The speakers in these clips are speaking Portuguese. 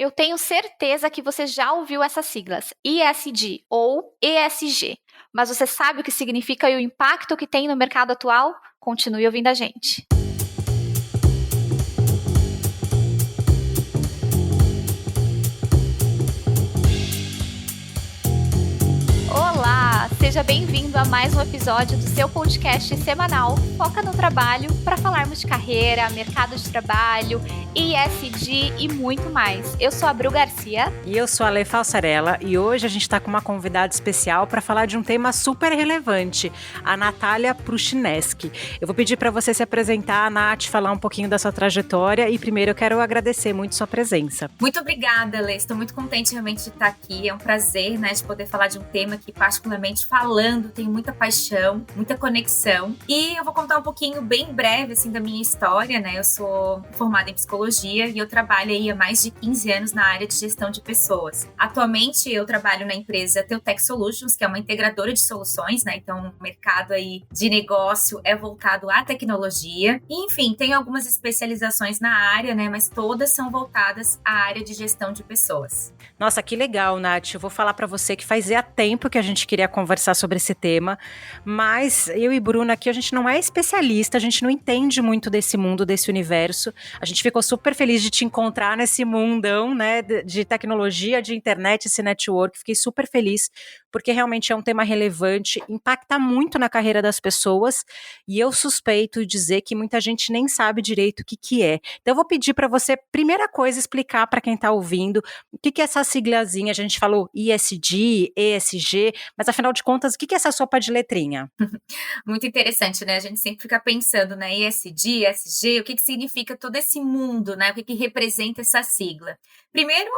Eu tenho certeza que você já ouviu essas siglas, ISD ou ESG. Mas você sabe o que significa e o impacto que tem no mercado atual? Continue ouvindo a gente. Olá, seja bem-vindo a mais um episódio do seu podcast semanal Foca no Trabalho para falarmos de carreira, mercado de trabalho, ESG e muito mais. Eu sou a Bru Garcia. E eu sou a Lê Falsarella e hoje a gente está com uma convidada especial para falar de um tema super relevante, a Natália Pruchineski. Eu vou pedir para você se apresentar, Nath, falar um pouquinho da sua trajetória e primeiro eu quero agradecer muito sua presença. Muito obrigada, Lê. Estou muito contente realmente de estar aqui. É um prazer, de poder falar de um tema que, particularmente falando, tenho muita paixão, muita conexão. E eu vou contar um pouquinho, bem breve, da minha história, Eu sou formada em psicologia e eu trabalho aí há mais de 15 anos na área de gestão de pessoas. Atualmente, eu trabalho na empresa Teutec Solutions, que é uma integradora de soluções, Então, o mercado aí de negócio é voltado à tecnologia. E, enfim, tenho algumas especializações na área, Mas todas são voltadas à área de gestão de pessoas. Nossa, que legal, Nath. Eu vou falar para você que fazia tempo que a gente queria conversar sobre esse tema, mas eu e Bruna aqui, a gente não é especialista, a gente não entende muito desse mundo, desse universo. A gente ficou super feliz de te encontrar nesse mundão, de tecnologia, de internet, esse network. Fiquei super feliz, porque realmente é um tema relevante, impacta muito na carreira das pessoas, e eu suspeito dizer que muita gente nem sabe direito o que é. Então eu vou pedir para você, primeira coisa, explicar para quem está ouvindo o que é essa siglazinha. A gente falou ISD, ESG, mas afinal de contas, o que é essa sopa de letrinha? Muito interessante, A gente sempre fica pensando, ESG, ESG, o que significa todo esse mundo, O que representa essa sigla? Primeiro,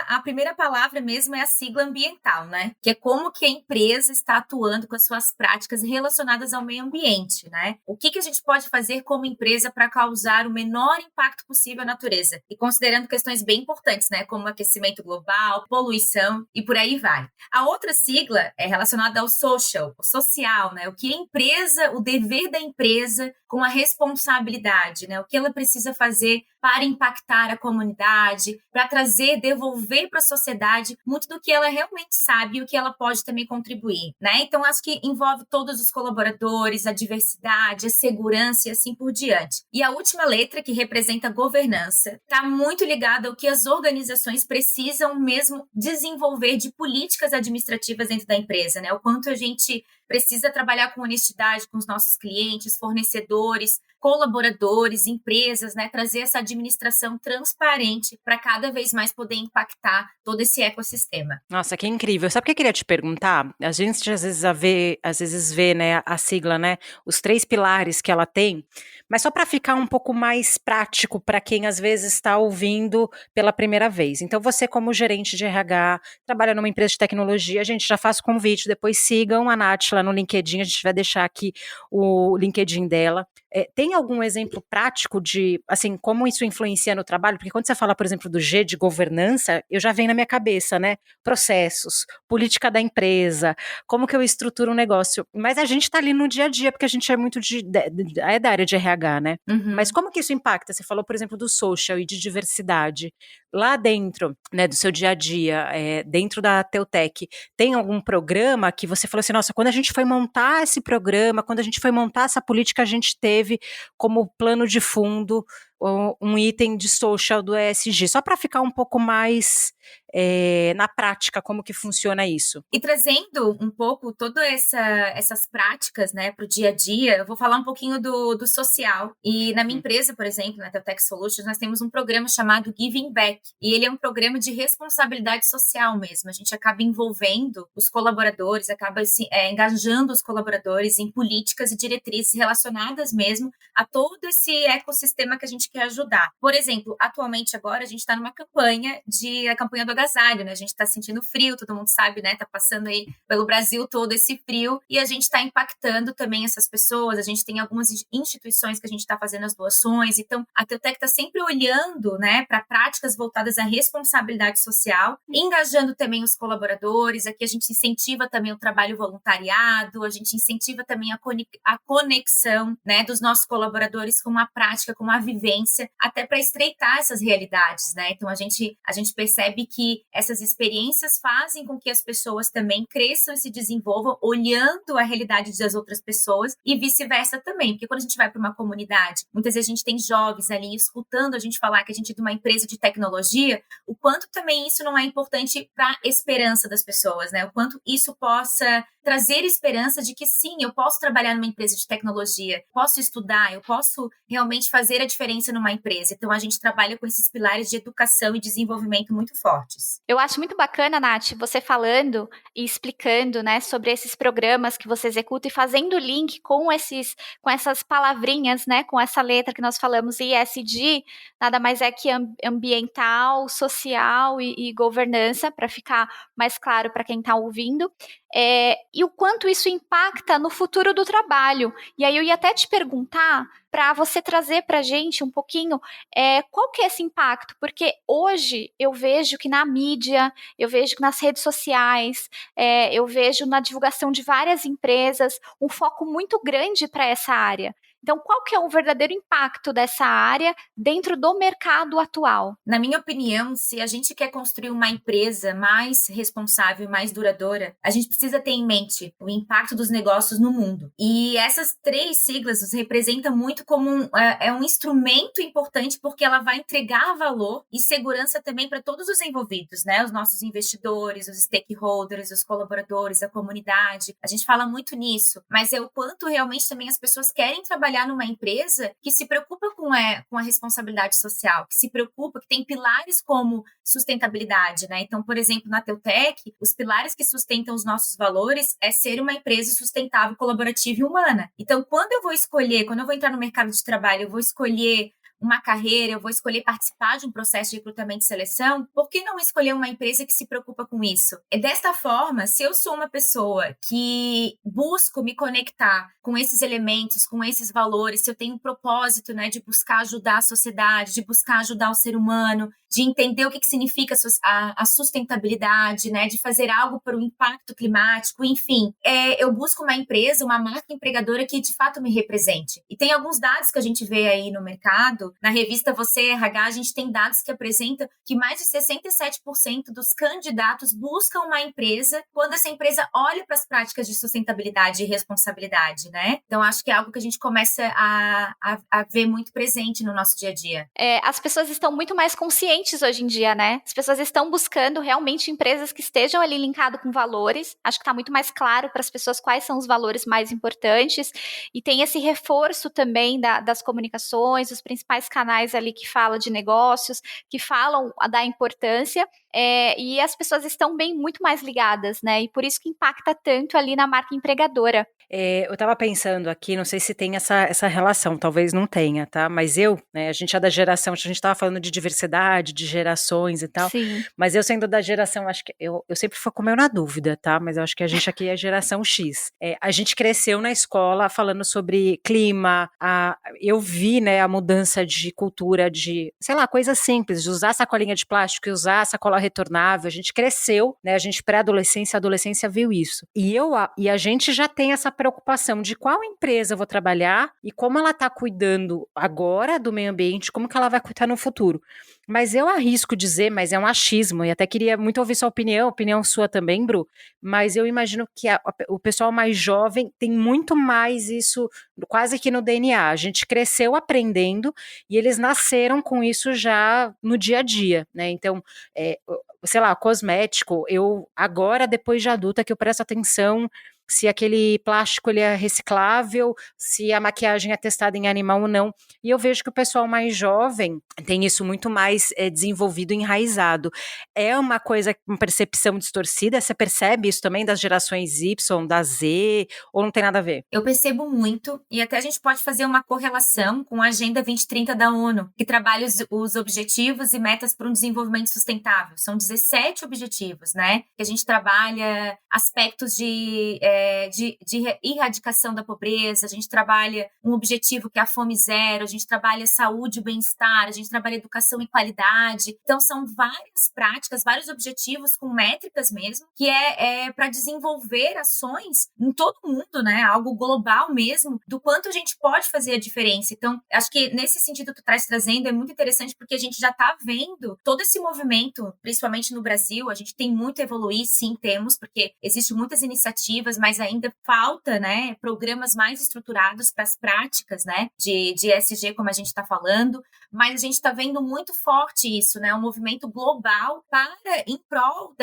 a primeira palavra mesmo é a sigla ambiental, Que é como que a empresa está atuando com as suas práticas relacionadas ao meio ambiente, O que a gente pode fazer como empresa para causar o menor impacto possível à natureza? E considerando questões bem importantes, Como aquecimento global, poluição e por aí vai. A outra sigla é relacionada ao social, o social, O que a empresa, o dever da empresa com a responsabilidade, O que ela precisa fazer para impactar a comunidade, para trazer, devolver para a sociedade muito do que ela realmente sabe e o que ela pode também contribuir, Então, acho que envolve todos os colaboradores, a diversidade, a segurança e assim por diante. E a última letra, que representa a governança, está muito ligada ao que as organizações precisam mesmo desenvolver de políticas administrativas dentro da empresa, O quanto a gente precisa trabalhar com honestidade com os nossos clientes, fornecedores, colaboradores, empresas, Trazer essa administração transparente para cada vez mais poder impactar todo esse ecossistema. Nossa, que incrível. Sabe o que eu queria te perguntar? A gente às vezes vê, a sigla, os 3 pilares que ela tem, mas só para ficar um pouco mais prático para quem às vezes está ouvindo pela primeira vez. Então, você como gerente de RH, trabalha numa empresa de tecnologia, a gente já faz o convite, depois sigam a Nath lá no LinkedIn, a gente vai deixar aqui o LinkedIn dela. Tem algum exemplo prático de, assim, como isso influencia no trabalho? Porque quando você fala, por exemplo, do G de governança, eu já venho na minha cabeça, processos, política da empresa, como que eu estruturo um negócio. Mas a gente está ali no dia a dia, porque a gente é muito é da área de RH, Uhum. Mas como que isso impacta? Você falou, por exemplo, do social e de diversidade. Lá dentro, do seu dia a dia, dentro da Teutec, tem algum programa que você falou assim, nossa, quando a gente foi montar esse programa, quando a gente foi montar essa política, a gente teve como plano de fundo um item de social do ESG, só para ficar um pouco mais na prática, como que funciona isso. E trazendo um pouco todas essas práticas, para o dia a dia, eu vou falar um pouquinho do social. E na minha empresa, por exemplo, na Teutec Solutions, nós temos um programa chamado Giving Back. E ele é um programa de responsabilidade social mesmo. A gente acaba envolvendo os colaboradores, acaba engajando os colaboradores em políticas e diretrizes relacionadas mesmo a todo esse ecossistema que a gente quer ajudar. Por exemplo, atualmente agora a gente está numa campanha a campanha do agasalho, A gente está sentindo frio, todo mundo sabe, Tá passando aí pelo Brasil todo esse frio e a gente está impactando também essas pessoas. A gente tem algumas instituições que a gente está fazendo as doações. Então, a Teutec está sempre olhando, para práticas voltadas à responsabilidade social, engajando também os colaboradores. Aqui a gente incentiva também o trabalho voluntariado, a gente incentiva também a conexão, dos nossos colaboradores com a prática, com a vivência experiência, até para estreitar essas realidades, né? Então, a gente percebe que essas experiências fazem com que as pessoas também cresçam e se desenvolvam olhando a realidade das outras pessoas e vice-versa também, porque quando a gente vai para uma comunidade, muitas vezes a gente tem jovens ali escutando a gente falar que a gente é de uma empresa de tecnologia, o quanto também isso não é importante para a esperança das pessoas, né? O quanto isso possa trazer esperança de que sim, eu posso trabalhar numa empresa de tecnologia, posso estudar, eu posso realmente fazer a diferença numa empresa. Então, a gente trabalha com esses pilares de educação e desenvolvimento muito fortes. Eu acho muito bacana, Nath, você falando e explicando, né, sobre esses programas que você executa e fazendo link com essas palavrinhas, né, com essa letra que nós falamos, ESG, nada mais é que ambiental, social e governança, para ficar mais claro para quem está ouvindo. E o quanto isso impacta no futuro do trabalho. E aí eu ia até te perguntar, para você trazer para a gente um pouquinho qual que é esse impacto, porque hoje eu vejo que na mídia, eu vejo que nas redes sociais, eu vejo na divulgação de várias empresas um foco muito grande para essa área. Então, qual que é o verdadeiro impacto dessa área dentro do mercado atual? Na minha opinião, se a gente quer construir uma empresa mais responsável e mais duradoura, a gente precisa ter em mente o impacto dos negócios no mundo. E essas 3 siglas nos representam muito como um instrumento importante, porque ela vai entregar valor e segurança também para todos os envolvidos, né? Os nossos investidores, os stakeholders, os colaboradores, a comunidade. A gente fala muito nisso, mas é o quanto realmente também as pessoas querem trabalhar numa empresa que se preocupa com a responsabilidade social, que se preocupa, que tem pilares como sustentabilidade, né? Então, por exemplo, na Teutec, os pilares que sustentam os nossos valores é ser uma empresa sustentável, colaborativa e humana. Então, quando eu vou entrar no mercado de trabalho, eu vou escolher uma carreira, eu vou escolher participar de um processo de recrutamento e seleção, por que não escolher uma empresa que se preocupa com isso? E desta forma, se eu sou uma pessoa que busco me conectar com esses elementos, com esses valores, se eu tenho um propósito, né, de buscar ajudar a sociedade, de buscar ajudar o ser humano, de entender o que significa a sustentabilidade, né, de fazer algo para o impacto climático, enfim, eu busco uma empresa, uma marca empregadora que de fato me represente. E tem alguns dados que a gente vê aí no mercado. Na revista Você RH, a gente tem dados que apresentam que mais de 67% dos candidatos buscam uma empresa quando essa empresa olha para as práticas de sustentabilidade e responsabilidade, né? Então, acho que é algo que a gente começa a ver muito presente no nosso dia a dia. As pessoas estão muito mais conscientes hoje em dia, né? As pessoas estão buscando realmente empresas que estejam ali linkadas com valores. Acho que está muito mais claro para as pessoas quais são os valores mais importantes. E tem esse reforço também das comunicações, os principais canais ali que falam de negócios, que falam da importância, e as pessoas estão muito mais ligadas, né? E por isso que impacta tanto ali na marca empregadora. Eu estava pensando aqui, não sei se tem essa relação, talvez não tenha, tá? Mas né, a gente é da geração, a gente estava falando de diversidade, de gerações e tal. Sim. Mas eu sendo da geração, acho que eu sempre fico meio na dúvida, tá? Mas eu acho que a gente aqui é a geração X. A gente cresceu na escola falando sobre clima, eu vi, né, a mudança de cultura de, sei lá, coisas simples, de usar sacolinha de plástico e usar sacola retornável. A gente cresceu, né? A gente pré-adolescência, adolescência viu isso. E a gente já tem essa preocupação de qual empresa eu vou trabalhar e como ela está cuidando agora do meio ambiente, como que ela vai cuidar no futuro. Mas eu arrisco dizer, mas é um achismo, e até queria muito ouvir sua opinião sua também, Bru, mas eu imagino que o pessoal mais jovem tem muito mais isso quase que no DNA. A gente cresceu aprendendo e eles nasceram com isso já no dia a dia, né? Então, sei lá, cosmético, eu agora, depois de adulta, que eu presto atenção se aquele plástico ele é reciclável, se a maquiagem é testada em animal ou não. E eu vejo que o pessoal mais jovem tem isso muito mais desenvolvido, enraizado. É uma coisa, uma percepção distorcida? Você percebe isso também das gerações Y, da Z, ou não tem nada a ver? Eu percebo muito, e até a gente pode fazer uma correlação com a Agenda 2030 da ONU, que trabalha os objetivos e metas para um desenvolvimento sustentável. São 17 objetivos, né? Que a gente trabalha aspectos de de erradicação da pobreza, a gente trabalha um objetivo que é a fome zero, a gente trabalha saúde e bem-estar, a gente trabalha educação e qualidade. Então, são várias práticas, vários objetivos com métricas mesmo, que é para desenvolver ações em todo mundo, né? Algo global mesmo, do quanto a gente pode fazer a diferença. Então, acho que nesse sentido que tu estás trazendo é muito interessante, porque a gente já está vendo todo esse movimento, principalmente no Brasil. A gente tem muito a evoluir, sim, temos, porque existem muitas iniciativas, mas ainda falta, né, programas mais estruturados para as práticas, né, de ESG, como a gente está falando, mas a gente está vendo muito forte isso, né, um movimento global em prol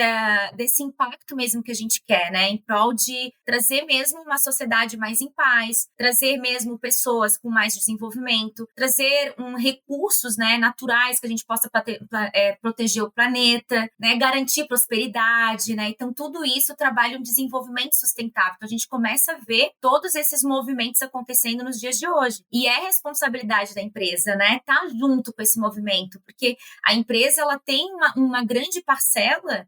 desse impacto mesmo que a gente quer, né, em prol de trazer mesmo uma sociedade mais em paz, trazer mesmo pessoas com mais desenvolvimento, trazer recursos, né, naturais que a gente possa proteger o planeta, né, garantir prosperidade, né, então tudo isso trabalha um desenvolvimento sustentável. Então a gente começa a ver todos esses movimentos acontecendo nos dias de hoje. E é responsabilidade da empresa, né, tá junto com esse movimento, porque a empresa, ela tem uma grande parcela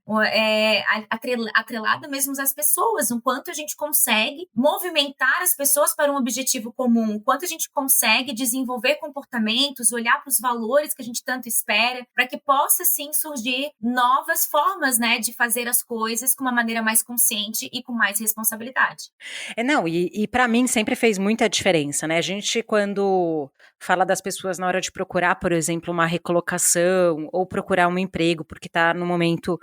atrelada mesmo às pessoas, o quanto a gente consegue movimentar as pessoas para um objetivo comum, o quanto a gente consegue desenvolver comportamentos, olhar para os valores que a gente tanto espera, para que possa sim surgir novas formas, né, de fazer as coisas com uma maneira mais consciente e com mais responsabilidade. Não, e para mim sempre fez muita diferença, né? A gente, quando fala das pessoas na hora de procurar, por exemplo, uma recolocação ou procurar um emprego porque está no momento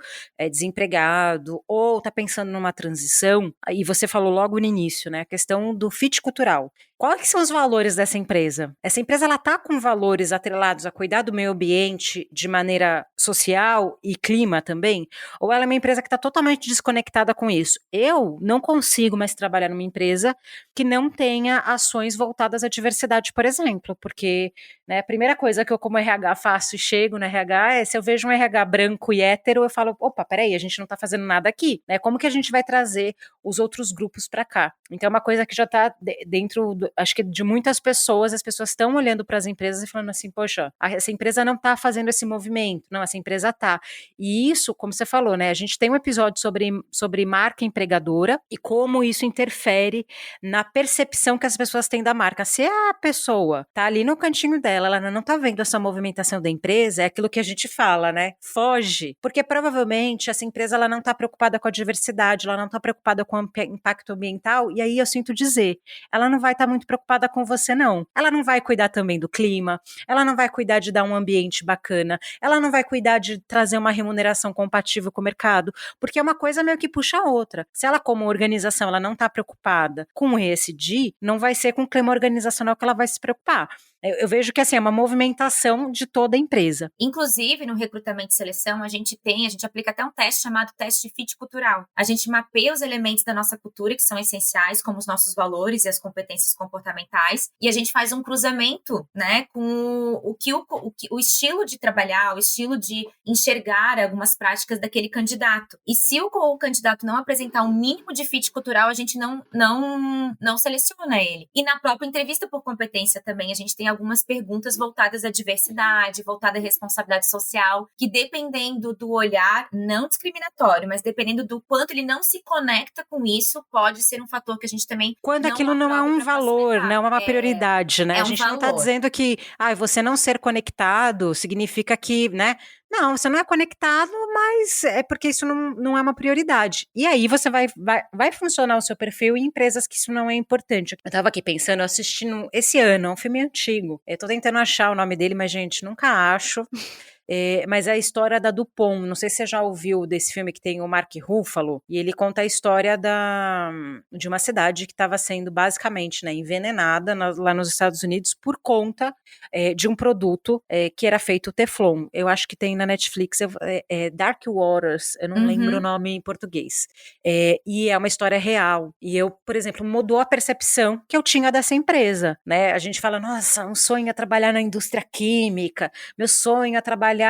desempregado ou está pensando numa transição, e você falou logo no início, né? A questão do fit cultural. Quais são os valores dessa empresa? Essa empresa, ela está com valores atrelados a cuidar do meio ambiente de maneira social e clima também? Ou ela é uma empresa que está totalmente desconectada com isso? Eu não consigo mais trabalhar numa empresa que não tenha ações voltadas à diversidade, por exemplo, porque, né, a primeira coisa que eu como RH faço e chego no RH é, se eu vejo um RH branco e hétero, eu falo, opa, peraí, a gente não está fazendo nada aqui, né? Como que a gente vai trazer os outros grupos para cá? Então é uma coisa que já está dentro, acho que de muitas pessoas, as pessoas estão olhando para as empresas e falando assim, poxa, essa empresa não está fazendo esse movimento, não, essa empresa está. E isso, como você falou, né, a gente tem um episódio sobre marca empregadora e como isso interfere na percepção que as pessoas têm da marca. Se a pessoa tá ali no cantinho dela, ela não tá vendo essa movimentação da empresa, é aquilo que a gente fala, né? Foge. Porque provavelmente essa empresa, ela não tá preocupada com a diversidade, ela não tá preocupada com o impacto ambiental, e aí eu sinto dizer, ela não vai estar muito preocupada com você, não. Ela não vai cuidar também do clima, ela não vai cuidar de dar um ambiente bacana, ela não vai cuidar de trazer uma remuneração compatível com o mercado, porque é uma coisa meio que puxa a outra. Se ela, como organização, ela não está preocupada com o ESG, não vai ser com o clima organizacional que ela vai se preocupar. Eu vejo que assim, é uma movimentação de toda a empresa. Inclusive, no recrutamento e seleção, a gente aplica até um teste chamado teste de fit cultural. A gente mapeia os elementos da nossa cultura que são essenciais, como os nossos valores e as competências comportamentais, e a gente faz um cruzamento, né, com o estilo de trabalhar, o estilo de enxergar algumas práticas daquele candidato. E se o candidato não apresentar um mínimo de fit cultural, a gente não seleciona ele. E na própria entrevista por competência também, a gente tem algumas perguntas voltadas à diversidade, voltada à responsabilidade social, que dependendo do olhar, não discriminatório, mas dependendo do quanto ele não se conecta com isso, pode ser um fator que a gente também quando aquilo não é um valor, não é uma prioridade, né? É a gente valor. Não está dizendo que você não ser conectado significa que, né? Não, você não é conectado, mas é porque isso não é uma prioridade. E aí você vai funcionar o seu perfil em empresas que isso não é importante. Eu tava aqui pensando, assistindo esse ano, é um filme antigo. Eu tô tentando achar o nome dele, mas, gente, nunca acho. Mas é a história da Dupont. Não sei se você já ouviu desse filme que tem o Mark Ruffalo, e ele conta a história de uma cidade que estava sendo basicamente, né, envenenada lá nos Estados Unidos por conta de um produto que era feito Teflon. Eu acho que tem na Netflix, Dark Waters, eu não lembro o nome em português. E é uma história real. E eu, por exemplo, mudou a percepção que eu tinha dessa empresa, né? A gente fala, nossa, um sonho é trabalhar na indústria química, meu sonho é trabalhar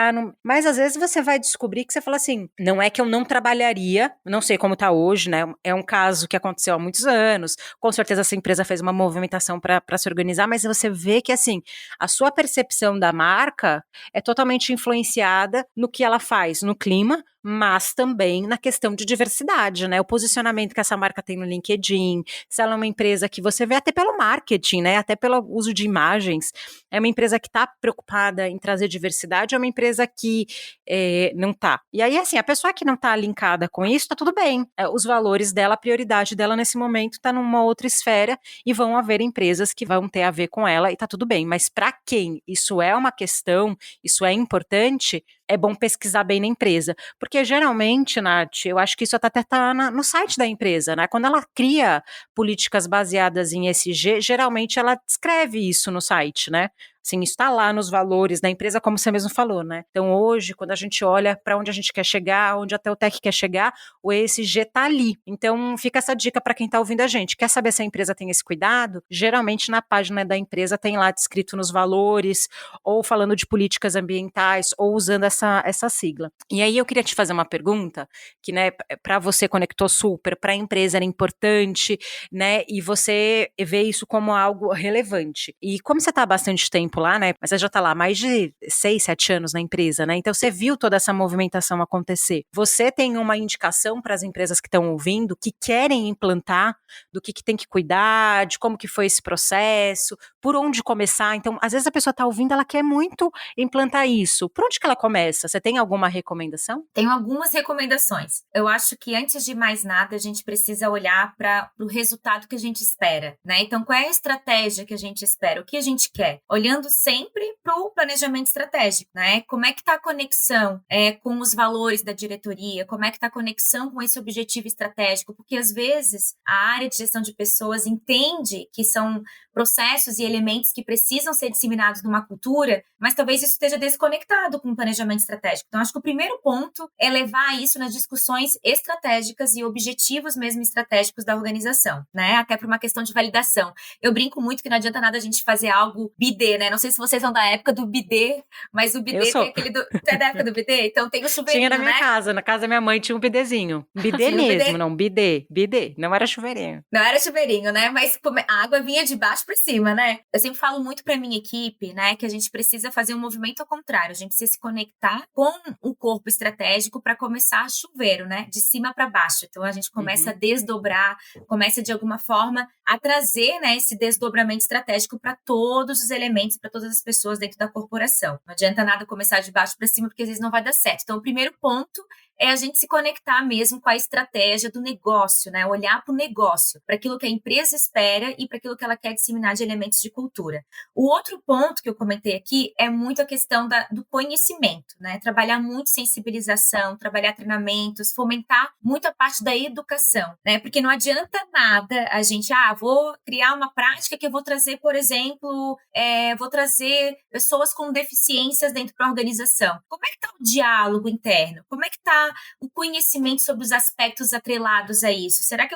mas às vezes você vai descobrir que você fala assim, não é que eu não trabalharia, não sei como tá hoje, né? É um caso que aconteceu há muitos anos, com certeza essa empresa fez uma movimentação para se organizar, mas você vê que assim, a sua percepção da marca é totalmente influenciada no que ela faz no clima, mas também na questão de diversidade, né? O posicionamento que essa marca tem no LinkedIn, se ela é uma empresa que você vê até pelo marketing, né? Até pelo uso de imagens, é uma empresa que está preocupada em trazer diversidade, é uma empresa que não está. E aí, assim, a pessoa que não está linkada com isso, está tudo bem. Os valores dela, a prioridade dela nesse momento está numa outra esfera e vão haver empresas que vão ter a ver com ela e está tudo bem. Mas para quem isso é uma questão, isso é importante, é bom pesquisar bem na empresa. Porque geralmente, Nath, eu acho que isso até está no site da empresa, né? Quando ela cria políticas baseadas em ESG, geralmente ela descreve isso no site, né? Assim, isso está lá nos valores da empresa, como você mesmo falou, né? Então, hoje, quando a gente olha para onde a gente quer chegar, onde a Teutec quer chegar, o ESG está ali. Então, fica essa dica para quem está ouvindo a gente. Quer saber se a empresa tem esse cuidado? Geralmente, na página da empresa, tem lá descrito nos valores, ou falando de políticas ambientais, ou usando essa sigla. E aí, eu queria te fazer uma pergunta, que, né, para você conectou super, para a empresa era importante, né, e você vê isso como algo relevante. E como você está há bastante tempo lá, né? Mas você já está lá há mais de 6, 7 anos na empresa, né? Então você viu toda essa movimentação acontecer. Você tem uma indicação para as empresas que estão ouvindo, que querem implantar, do que tem que cuidar, de como que foi esse processo, por onde começar? Então, às vezes a pessoa está ouvindo, ela quer muito implantar isso. Por onde que ela começa? Você tem alguma recomendação? Tenho algumas recomendações. Eu acho que antes de mais nada, a gente precisa olhar para o resultado que a gente espera, né? Então, qual é a estratégia que a gente espera? O que a gente quer? Olhando sempre para o planejamento estratégico, né? Como é que está a conexão com os valores da diretoria? Como é que está a conexão com esse objetivo estratégico? Porque, às vezes, a área de gestão de pessoas entende que são processos e elementos que precisam ser disseminados numa cultura, mas talvez isso esteja desconectado com o planejamento estratégico. Então, acho que o primeiro ponto é levar isso nas discussões estratégicas e objetivos mesmo estratégicos da organização, né? Até por uma questão de validação. Eu brinco muito que não adianta nada a gente fazer algo bidê, né? Não sei se vocês são da época do bidê, mas o bidê tem aquele do... Você é da época do bidê? Então tem o chuveirinho, tinha na minha casa, na casa da minha mãe tinha um bidêzinho. Bidê mesmo, não, bidê, não era chuveirinho. Não era chuveirinho, né? Mas a água vinha de baixo para cima, né? Eu sempre falo muito para minha equipe, né, que a gente precisa fazer um movimento ao contrário, a gente precisa se conectar com o corpo estratégico para começar a chuveiro, né? De cima para baixo. Então a gente começa a desdobrar, começa de alguma forma a trazer, né, esse desdobramento estratégico para todos os elementos, para todas as pessoas dentro da corporação. Não adianta nada começar de baixo para cima, porque às vezes não vai dar certo. Então o primeiro ponto é a gente se conectar mesmo com a estratégia do negócio, né? Olhar para o negócio, para aquilo que a empresa espera e para aquilo que ela quer disseminar de elementos de cultura. O outro ponto que eu comentei aqui é muito a questão do conhecimento, né? Trabalhar muito sensibilização, trabalhar treinamentos, fomentar muito a parte da educação, né? Porque não adianta nada a gente, vou criar uma prática que eu vou trazer, por exemplo, vou trazer pessoas com deficiências dentro da organização. Como é que está o diálogo interno? Como é que está o conhecimento sobre os aspectos atrelados a isso? Será que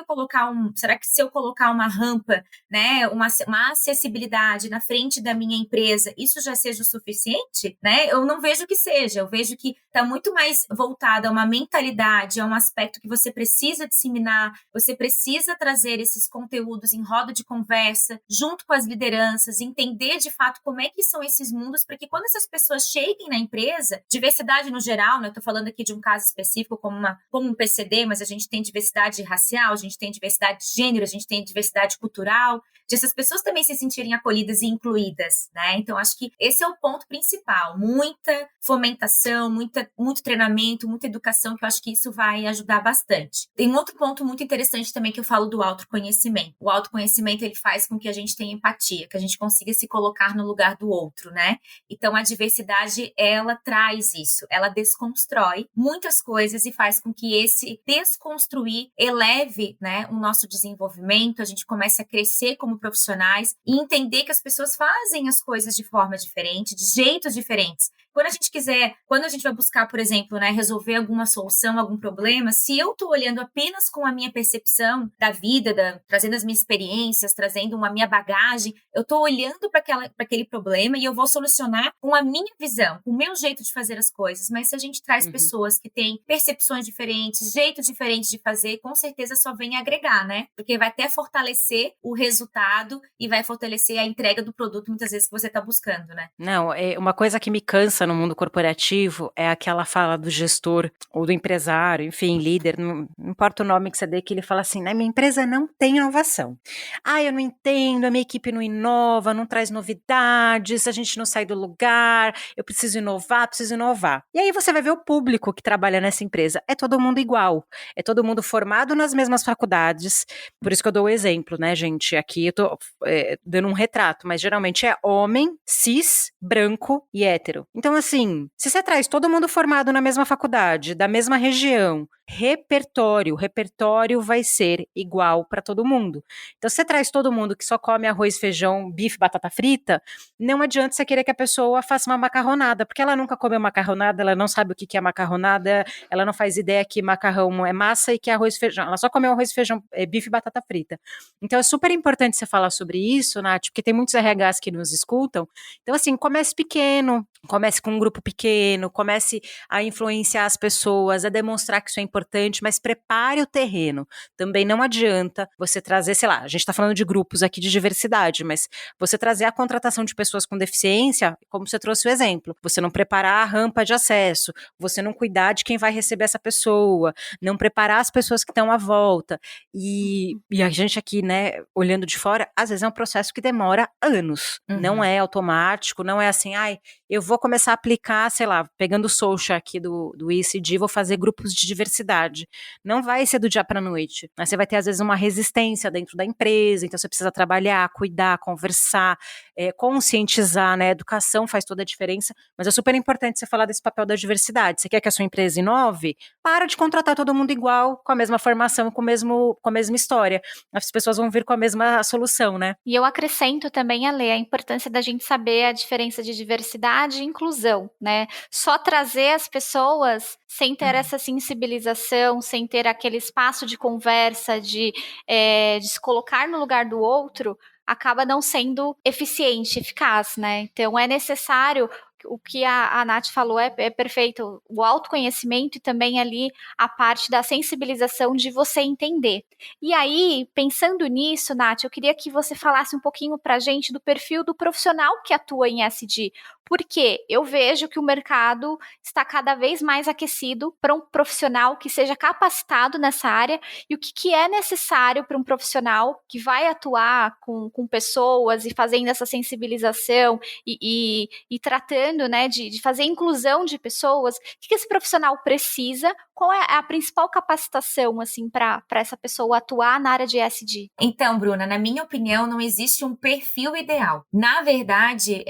se eu colocar uma rampa, né, uma acessibilidade na frente da minha empresa, isso já seja o suficiente, né? Eu não vejo que seja, eu vejo que está muito mais voltada a uma mentalidade, a um aspecto que você precisa disseminar, você precisa trazer esses conteúdos em roda de conversa, junto com as lideranças, entender de fato como é que são esses mundos, para que quando essas pessoas cheguem na empresa, diversidade no geral, né? Eu estou falando aqui de um caso específico como um PCD, mas a gente tem diversidade racial, a gente tem diversidade de gênero, a gente tem diversidade cultural, de essas pessoas também se sentirem acolhidas e incluídas, né? Então, acho que esse é o ponto principal. Muita fomentação, muito treinamento, muita educação, que eu acho que isso vai ajudar bastante. Tem um outro ponto muito interessante também que eu falo do autoconhecimento. O autoconhecimento, ele faz com que a gente tenha empatia, que a gente consiga se colocar no lugar do outro, né? Então, a diversidade, ela traz isso. Ela desconstrói muitas coisas e faz com que esse desconstruir eleve, né, o nosso desenvolvimento, a gente comece a crescer como profissionais e entender que as pessoas fazem as coisas de forma diferente, de jeitos diferentes. Quando a gente vai buscar, por exemplo, né, resolver alguma solução, algum problema, se eu estou olhando apenas com a minha percepção da vida, trazendo as minhas experiências, trazendo a minha bagagem, eu estou olhando para aquele problema e eu vou solucionar com a minha visão, com o meu jeito de fazer as coisas. Mas se a gente traz pessoas que têm tem percepções diferentes, jeitos diferentes de fazer, com certeza só vem agregar, né? Porque vai até fortalecer o resultado e vai fortalecer a entrega do produto, muitas vezes, que você está buscando, né? Não, uma coisa que me cansa no mundo corporativo é aquela fala do gestor ou do empresário, enfim, líder, não importa o nome que você dê, que ele fala assim, né, minha empresa não tem inovação. Eu não entendo, a minha equipe não inova, não traz novidades, a gente não sai do lugar, eu preciso inovar, preciso inovar. E aí você vai ver o público que trabalha nessa empresa, é todo mundo igual, é todo mundo formado nas mesmas faculdades, por isso que eu dou o exemplo, né, gente, aqui eu tô dando um retrato, mas geralmente é homem, cis, branco e hétero. Então, assim, se você traz todo mundo formado na mesma faculdade, da mesma região, repertório vai ser igual para todo mundo. Então, se você traz todo mundo que só come arroz, feijão, bife, batata frita, não adianta você querer que a pessoa faça uma macarronada, porque ela nunca comeu macarronada, ela não sabe o que é macarronada, ela não faz ideia que macarrão é massa e que é arroz, feijão. Ela só comeu arroz, feijão, bife e batata frita. Então, é super importante você falar sobre isso, Nath, porque tem muitos RHs que nos escutam. Então, assim, comece pequeno, comece com um grupo pequeno, comece a influenciar as pessoas, a demonstrar que isso é importante, mas prepare o terreno. Também não adianta você trazer, sei lá, a gente está falando de grupos aqui de diversidade, mas você trazer a contratação de pessoas com deficiência, como você trouxe o exemplo, você não preparar a rampa de acesso, você não cuidar de quem vai receber essa pessoa, não preparar as pessoas que estão à volta. E a gente aqui, né, olhando de fora, às vezes é um processo que demora anos. Não é automático, não é assim, eu vou começar a aplicar, sei lá, pegando o social aqui do ECD, vou fazer grupos de diversidade. Não vai ser do dia para a noite. Mas você vai ter, às vezes, uma resistência dentro da empresa, então você precisa trabalhar, cuidar, conversar, conscientizar, né? Educação faz toda a diferença, mas é super importante você falar desse papel da diversidade. Você quer que a sua empresa inove? Para de contratar todo mundo igual, com a mesma formação, com a mesma história. As pessoas vão vir com a mesma solução, né? E eu acrescento também, Ale, a importância da gente saber a diferença de diversidade e inclusão, né? Só trazer as pessoas sem ter essa sensibilização, sem ter aquele espaço de conversa, de se colocar no lugar do outro, acaba não sendo eficiente, eficaz, né? Então é necessário, o que a Nath falou é perfeito, o autoconhecimento e também ali a parte da sensibilização de você entender. E aí, pensando nisso, Nath, eu queria que você falasse um pouquinho pra gente do perfil do profissional que atua em SD, porque eu vejo que o mercado está cada vez mais aquecido para um profissional que seja capacitado nessa área e o que é necessário para um profissional que vai atuar com pessoas e fazendo essa sensibilização e tratando, né, de fazer inclusão de pessoas. O que esse profissional precisa? Qual é a principal capacitação, assim, para essa pessoa atuar na área de ESG? Então, Bruna, na minha opinião, não existe um perfil ideal. Na verdade,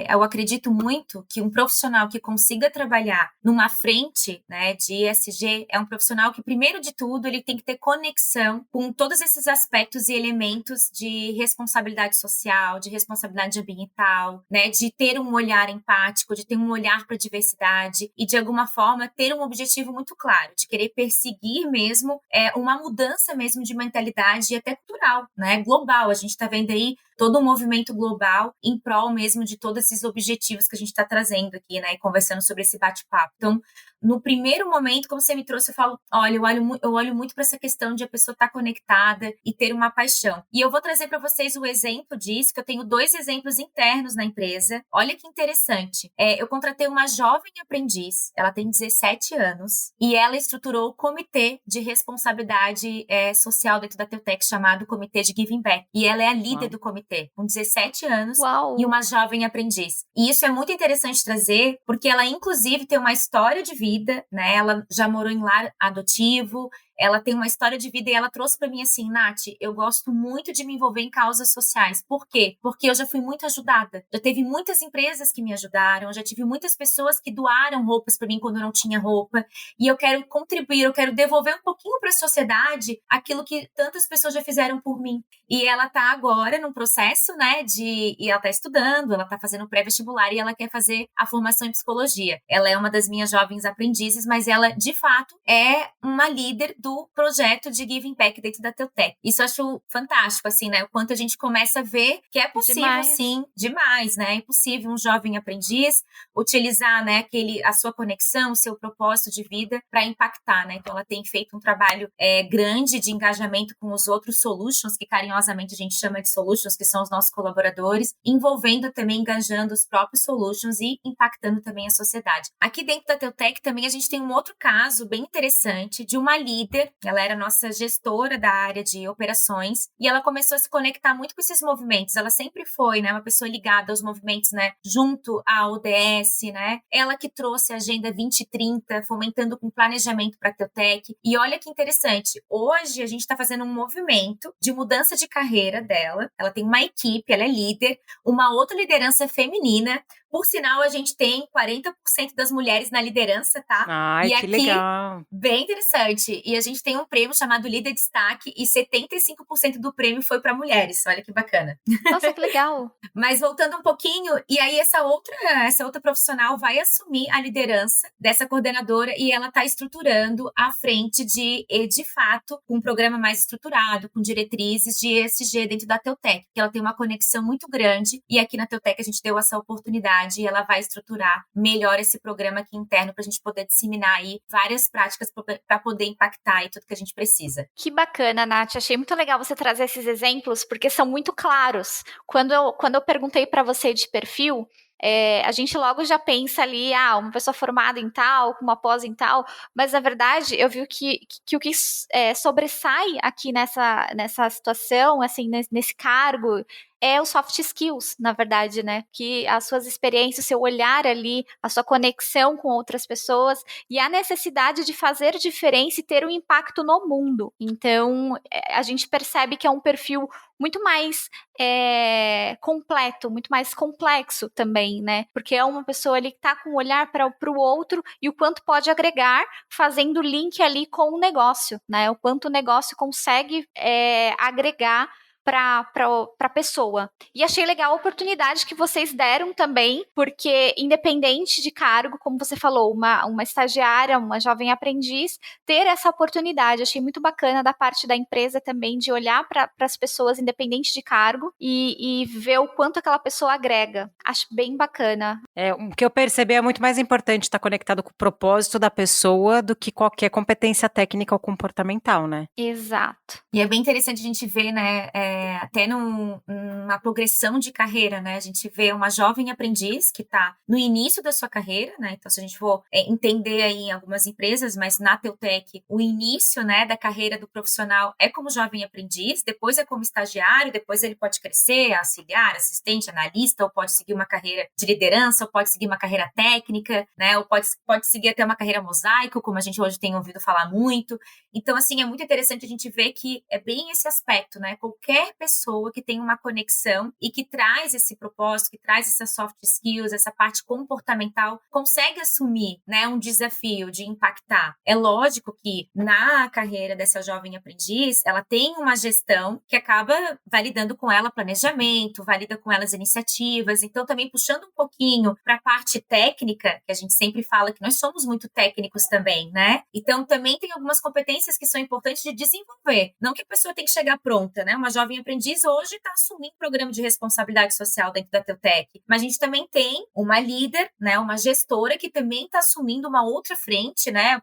eu acredito muito que um profissional que consiga trabalhar numa frente, né, de ESG é um profissional que, primeiro de tudo, ele tem que ter conexão com todos esses aspectos e elementos de responsabilidade social, de responsabilidade ambiental, né, de ter um olhar empático, de ter um olhar para a diversidade e, de alguma forma, ter um objetivo muito claro, de querer perseguir mesmo uma mudança mesmo de mentalidade e até cultural, né, global. A gente está vendo aí todo um movimento global em prol mesmo de todos esses objetivos que a gente está trazendo aqui, né, e conversando sobre esse bate-papo. Então, no primeiro momento, como você me trouxe, eu falo, olha, eu olho muito para essa questão de a pessoa estar conectada e ter uma paixão. E eu vou trazer para vocês o exemplo disso, que eu tenho 2 exemplos internos na empresa. Olha que interessante. Eu contratei uma jovem aprendiz, ela tem 17 anos, e ela estruturou o comitê de responsabilidade social dentro da Teutec, chamado Comitê de Giving Back. E ela é a líder do comitê, com 17 anos. Uau. E uma jovem aprendiz. E isso é muito interessante trazer, porque ela, inclusive, tem uma história de vida, né? Ela já morou em lar adotivo, ela tem uma história de vida e ela trouxe para mim assim, Nath, eu gosto muito de me envolver em causas sociais. Por quê? Porque eu já fui muito ajudada. Já teve muitas empresas que me ajudaram, já tive muitas pessoas que doaram roupas para mim quando eu não tinha roupa, e eu quero contribuir, eu quero devolver um pouquinho para a sociedade aquilo que tantas pessoas já fizeram por mim. E ela tá agora num processo, né, e ela tá estudando, ela tá fazendo pré-vestibular e ela quer fazer a formação em psicologia. Ela é uma das minhas jovens aprendizes, mas ela, de fato, é uma líder do projeto de Giving Back dentro da Teutec. Isso eu acho fantástico, assim, né? O quanto a gente começa a ver que é possível, sim, demais, né? É possível um jovem aprendiz utilizar, né, a sua conexão, o seu propósito de vida para impactar, né? Então, ela tem feito um trabalho grande de engajamento com os outros solutions, que carinhosamente a gente chama de solutions, que são os nossos colaboradores, envolvendo também, engajando os próprios solutions e impactando também a sociedade. Aqui dentro da Teutec também a gente tem um outro caso bem interessante de uma líder, ela era nossa gestora da área de operações e ela começou a se conectar muito com esses movimentos. Ela sempre foi, né, uma pessoa ligada aos movimentos, né, junto à ODS, né? Ela que trouxe a Agenda 2030, fomentando com planejamento para a Teutec. E olha que interessante, hoje a gente está fazendo um movimento de mudança de carreira dela. Ela tem uma equipe, ela é líder, uma outra liderança feminina. Por sinal, a gente tem 40% das mulheres na liderança, tá? Ai, e que aqui, legal. bem interessante. E a gente tem um prêmio chamado Líder Destaque e 75% do prêmio foi para mulheres. Olha que bacana. Nossa, que legal. Mas voltando um pouquinho, e aí essa outra profissional vai assumir a liderança dessa coordenadora e ela está estruturando a frente de fato, um programa mais estruturado, com diretrizes de ESG dentro da Teutec, que ela tem uma conexão muito grande e aqui na Teutec a gente deu essa oportunidade e ela vai estruturar melhor esse programa aqui interno para a gente poder disseminar aí várias práticas para poder impactar aí tudo que a gente precisa. Que bacana, Nath. Achei muito legal você trazer esses exemplos, porque são muito claros. Quando eu perguntei para você de perfil, a gente logo já pensa ali, uma pessoa formada em tal, com uma pós em tal, mas na verdade eu vi que o que sobressai aqui nessa situação, assim, nesse cargo, é os soft skills, na verdade, né? Que as suas experiências, o seu olhar ali, a sua conexão com outras pessoas e a necessidade de fazer diferença e ter um impacto no mundo. Então, a gente percebe que é um perfil muito mais completo, muito mais complexo também, né? Porque é uma pessoa ali que tá com um olhar para o outro e o quanto pode agregar, fazendo link ali com o negócio, né? O quanto o negócio consegue agregar para a pessoa. E achei legal a oportunidade que vocês deram também, porque independente de cargo, como você falou, uma estagiária, uma jovem aprendiz, ter essa oportunidade. Achei muito bacana da parte da empresa também de olhar para as pessoas independente de cargo e ver o quanto aquela pessoa agrega. Acho bem bacana. O que eu percebi é muito mais importante estar conectado com o propósito da pessoa do que qualquer competência técnica ou comportamental, né? Exato. E é bem interessante a gente ver, né, até numa progressão de carreira, né, a gente vê uma jovem aprendiz que está no início da sua carreira, né, então se a gente for entender aí em algumas empresas, mas na Teutec, o início, né, da carreira do profissional é como jovem aprendiz, depois é como estagiário, depois ele pode crescer, auxiliar, assistente, analista, ou pode seguir uma carreira de liderança, ou pode seguir uma carreira técnica, né, ou pode seguir até uma carreira mosaico, como a gente hoje tem ouvido falar muito. Então, assim, é muito interessante a gente ver que é bem esse aspecto, né? Qualquer pessoa que tem uma conexão e que traz esse propósito, que traz essas soft skills, essa parte comportamental, consegue assumir, né, um desafio de impactar. É lógico que na carreira dessa jovem aprendiz, ela tem uma gestão que acaba validando com ela planejamento, valida com ela as iniciativas, então também puxando um pouquinho para a parte técnica, que a gente sempre fala que nós somos muito técnicos também, né? Então também tem algumas competências que são importantes de desenvolver. Não que a pessoa tem que chegar pronta, né? Uma jovem aprendiz hoje está assumindo um programa de responsabilidade social dentro da Teutec. Mas a gente também tem uma líder, né? Uma gestora que também está assumindo uma outra frente, né?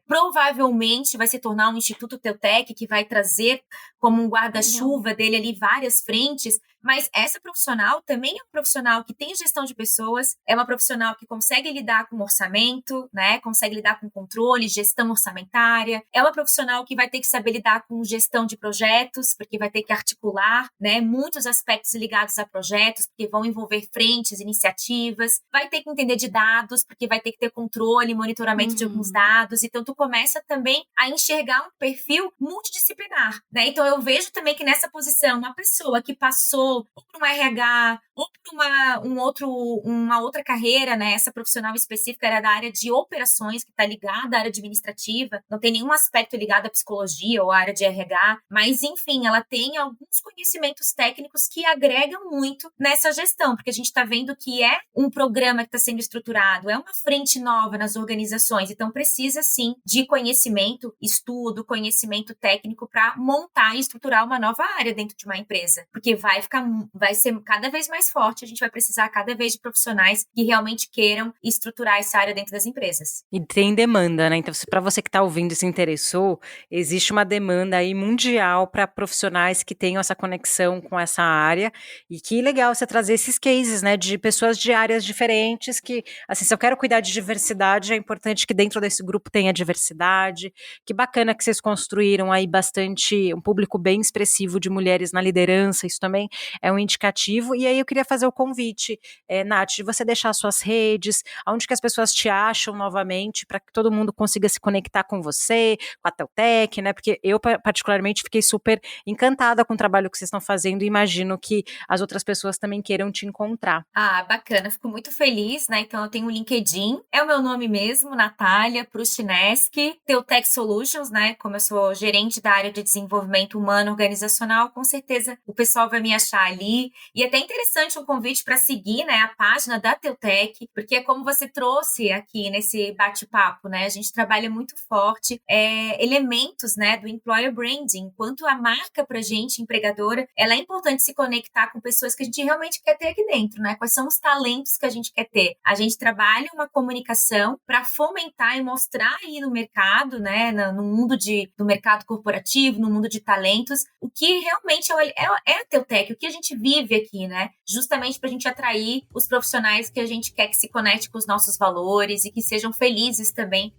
Provavelmente vai se tornar um Instituto Teutec que vai trazer como um guarda-chuva dele ali várias frentes. Mas essa profissional também é um profissional que tem gestão de pessoas, é uma profissional que consegue lidar com orçamento, né? Consegue lidar com controle, gestão orçamentária. É uma profissional que vai ter que saber lidar com gestão de projetos, porque vai ter que articular, né, muitos aspectos ligados a projetos, porque vão envolver frentes, iniciativas. Vai ter que entender de dados, porque vai ter que ter controle, monitoramento de alguns dados. Então, tu começa também a enxergar um perfil multidisciplinar, né? Então, eu vejo também que nessa posição, uma pessoa que passou ou para um RH, ou para uma outra carreira, né? Essa profissional específica era da área de operações, que está ligada à área administrativa, não tem nenhum aspecto ligado à psicologia ou à área de RH, mas, enfim, ela tem alguns conhecimentos técnicos que agregam muito nessa gestão, porque a gente está vendo que é um programa que está sendo estruturado, é uma frente nova nas organizações, então precisa sim de conhecimento, estudo, conhecimento técnico para montar e estruturar uma nova área dentro de uma empresa, porque vai ser cada vez mais forte, a gente vai precisar cada vez de profissionais que realmente queiram estruturar essa área dentro das empresas. E tem demanda, né? Então, para você que está ouvindo e se interessou, existe uma demanda aí mundial para profissionais que tenham essa conexão com essa área. E que legal você trazer esses cases, né? De pessoas de áreas diferentes que, assim, se eu quero cuidar de diversidade, é importante que dentro desse grupo tenha diversidade. Que bacana que vocês construíram aí bastante, um público bem expressivo de mulheres na liderança, isso também é um indicativo. E aí eu queria fazer o convite, Nath, de você deixar suas redes, onde que as pessoas te acham novamente, para que todo mundo consiga se conectar com você, com a Teutec, né? Porque eu particularmente fiquei super encantada com o trabalho que vocês estão fazendo e imagino que as outras pessoas também queiram te encontrar. Ah, bacana, fico muito feliz, né? Então eu tenho o LinkedIn, é o meu nome mesmo, Natália Prustineski, Teutec Solutions, né? Como eu sou gerente da área de desenvolvimento humano organizacional, com certeza o pessoal vai me achar ali. E é até interessante um convite para seguir, né, a página da Teutec, porque é como você trouxe aqui nesse bate-papo, né? A gente trabalha muito forte elementos, né, do employer branding, enquanto a marca pra gente, empregadora, ela é importante se conectar com pessoas que a gente realmente quer ter aqui dentro, né? Quais são os talentos que a gente quer ter? A gente trabalha uma comunicação para fomentar e mostrar aí no mercado, né, no mundo do mercado corporativo, no mundo de talentos, o que realmente é a Teutec, o que a gente vive aqui, né? Justamente para a gente atrair os profissionais que a gente quer que se conecte com os nossos valores e que sejam felizes também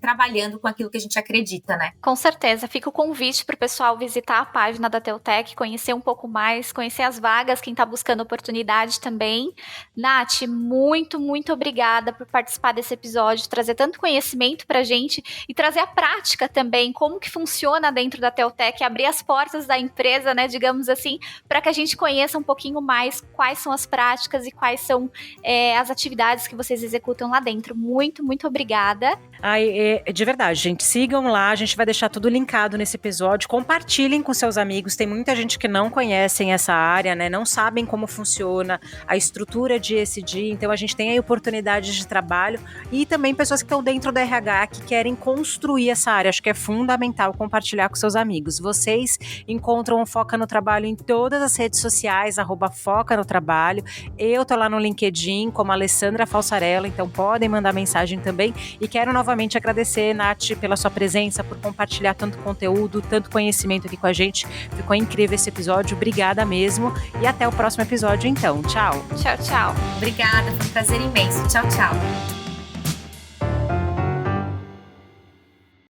trabalhando com aquilo que a gente acredita, né? Com certeza, fica o convite para o pessoal visitar a página da Teutec, conhecer um pouco mais, conhecer as vagas, quem está buscando oportunidade também. Nath, muito, muito obrigada por participar desse episódio, trazer tanto conhecimento para a gente e trazer a prática também, como que funciona dentro da Teutec, abrir as portas da empresa, né, digamos assim, para que a gente conheça um pouquinho mais quais são as práticas e quais são as atividades que vocês executam lá dentro. Muito, muito obrigada. De verdade, gente, sigam lá, a gente vai deixar tudo linkado nesse episódio, compartilhem com seus amigos, tem muita gente que não conhecem essa área, né, não sabem como funciona a estrutura de ESG, então a gente tem aí oportunidades de trabalho e também pessoas que estão dentro da RH que querem construir essa área, acho que é fundamental compartilhar com seus amigos. Vocês encontram o Foca no Trabalho em todas as redes sociais, @Foca no Trabalho, eu tô lá no LinkedIn como Alessandra Falsarella, então podem mandar mensagem também e quero novamente agradecer, Nath, pela sua presença, por compartilhar tanto conteúdo, tanto conhecimento aqui com a gente. Ficou incrível esse episódio, obrigada mesmo. E até o próximo episódio, então. Tchau. Tchau, tchau. Obrigada, foi um prazer imenso. Tchau, tchau.